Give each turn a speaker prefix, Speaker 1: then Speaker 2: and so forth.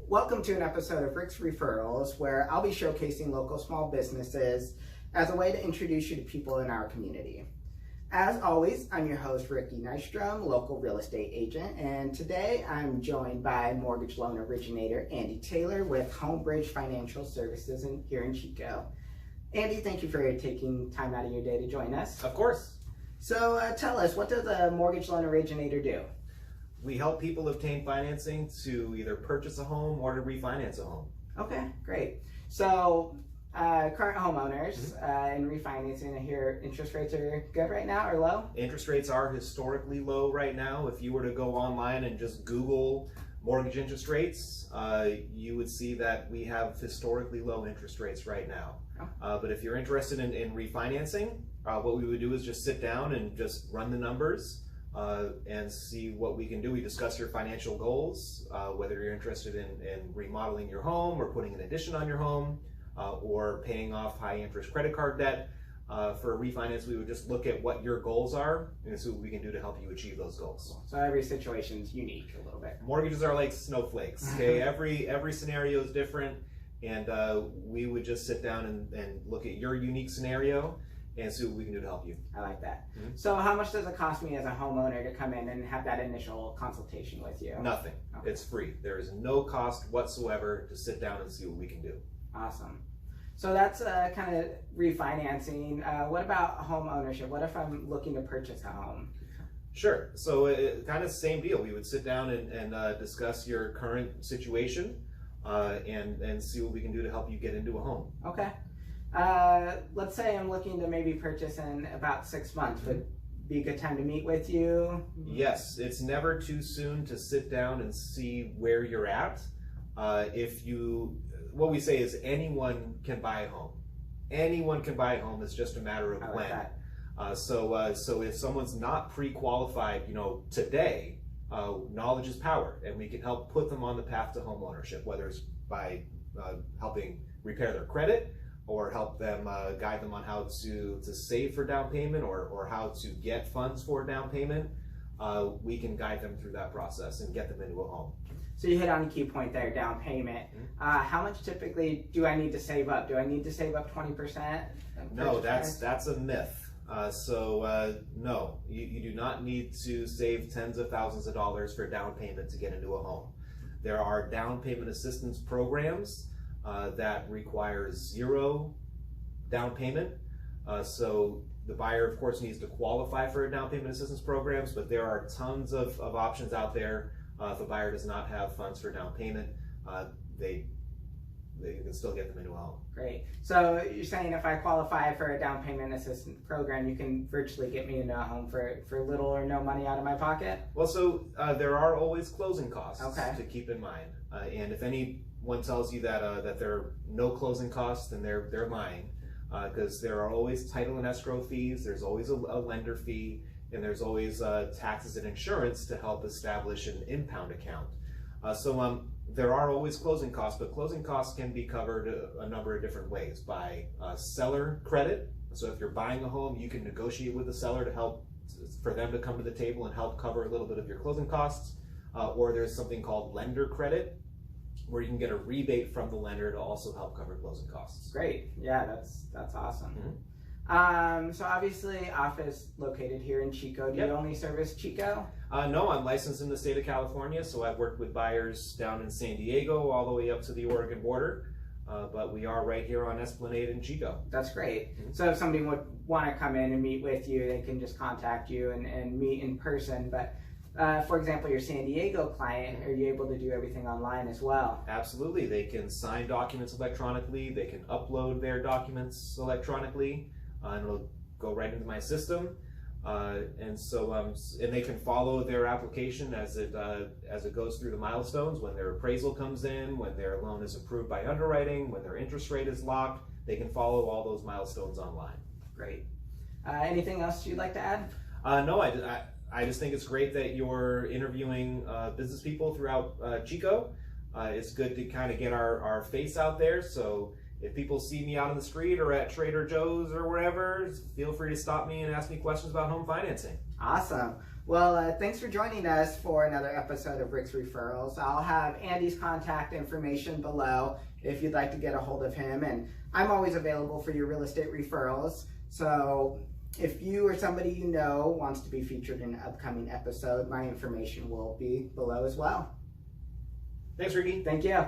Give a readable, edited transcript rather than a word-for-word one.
Speaker 1: Welcome to an episode of Rick's Referrals, where I'll be showcasing local small businesses as a way to introduce you to people in our community. As always, I'm your host, Ricky Nystrom, local real estate agent, and today I'm joined by mortgage loan originator Andy Taylor with Homebridge Financial Services here in Chico. Andy, thank you for taking time out of your day to join us.
Speaker 2: Of course.
Speaker 1: So tell us, what does a mortgage loan originator do?
Speaker 2: We help people obtain financing to either purchase a home or to refinance a home.
Speaker 1: Okay, great. So current homeowners and refinancing, I hear interest rates are good right now or low?
Speaker 2: Interest rates are historically low right now. If you were to go online and just Google mortgage interest rates, you would see that we have historically low interest rates right now. But if you're interested in refinancing, what we would do is just sit down and just run the numbers and see what we can do. We discuss your financial goals, whether you're interested in remodeling your home or putting an addition on your home, or paying off high interest credit card debt. For a refinance, we would just look at what your goals are and see what we can do to help you achieve those goals.
Speaker 1: So every situation is unique a little bit.
Speaker 2: Mortgages are like snowflakes. Okay, every scenario is different, and we would just sit down and look at your unique scenario and see what we can do to help you.
Speaker 1: I like that. So how much does it cost me as a homeowner to come in and have that initial consultation with you?
Speaker 2: Nothing.
Speaker 1: Okay.
Speaker 2: It's free. There is no cost whatsoever to sit down and see what we can do.
Speaker 1: Awesome. So that's kind of refinancing. What about home ownership? What if I'm looking to purchase a home?
Speaker 2: Sure. So kind of same deal. We would sit down and discuss your current situation and see what we can do to help you get into a home.
Speaker 1: Okay. Let's say I'm looking to maybe purchase in about 6 months. Would be a good time to meet with you?
Speaker 2: Yes. It's never too soon to sit down and see where you're at. What we say is anyone can buy a home. Anyone can buy a home. It's just a matter of when. So if someone's not pre-qualified, today, knowledge is power, and we can help put them on the path to home ownership, whether it's by helping repair their credit or help them guide them on how to save for down payment or how to get funds for down payment. We can guide them through that process and get them into a home.
Speaker 1: So you hit on a key point there, down payment. How much typically do I need to save up? Do I need to save up 20%?
Speaker 2: No, that's a myth. No, you do not need to save tens of thousands of dollars for down payment to get into a home. There are down payment assistance programs that require zero down payment. So the buyer, of course, needs to qualify for down payment assistance programs, but there are tons of options out there. If a buyer does not have funds for down payment, they can still get them into a home.
Speaker 1: Great. So you're saying if I qualify for a down payment assistance program, you can virtually get me into a home for little or no money out of my pocket?
Speaker 2: Well, so there are always closing costs
Speaker 1: to
Speaker 2: keep in mind. And if anyone tells you that there are no closing costs, then they're lying. Because there are always title and escrow fees, there's always a lender fee, and there's always taxes and insurance to help establish an impound account. There are always closing costs, but closing costs can be covered a number of different ways. By seller credit. So if you're buying a home, you can negotiate with the seller to help for them to come to the table and help cover a little bit of your closing costs. Or there's something called lender credit, where you can get a rebate from the lender to also help cover closing costs.
Speaker 1: Great. Yeah, that's awesome. So obviously, office located here in Chico. Do you only service Chico?
Speaker 2: No, I'm licensed in the state of California, so I've worked with buyers down in San Diego all the way up to the Oregon border, but we are right here on Esplanade in Chico.
Speaker 1: That's great. So if somebody would want to come in and meet with you, they can just contact you and meet in person. But for example, your San Diego client, are you able to do everything online as well?
Speaker 2: Absolutely. They can sign documents electronically. They can upload their documents electronically, and it'll go right into my system. And they can follow their application as it goes through the milestones. When their appraisal comes in, when their loan is approved by underwriting, when their interest rate is locked, they can follow all those milestones online.
Speaker 1: Great. Anything else you'd like to add?
Speaker 2: No, I just think it's great that you're interviewing business people throughout Chico. It's good to kind of get our face out there. So if people see me out on the street or at Trader Joe's or wherever, feel free to stop me and ask me questions about home financing.
Speaker 1: Awesome. Well, thanks for joining us for another episode of Rick's Referrals. I'll have Andy's contact information below if you'd like to get a hold of him. And I'm always available for your real estate referrals. So if you or somebody you know wants to be featured in an upcoming episode, my information will be below as well.
Speaker 2: Thanks, Ricky.
Speaker 1: Thank you.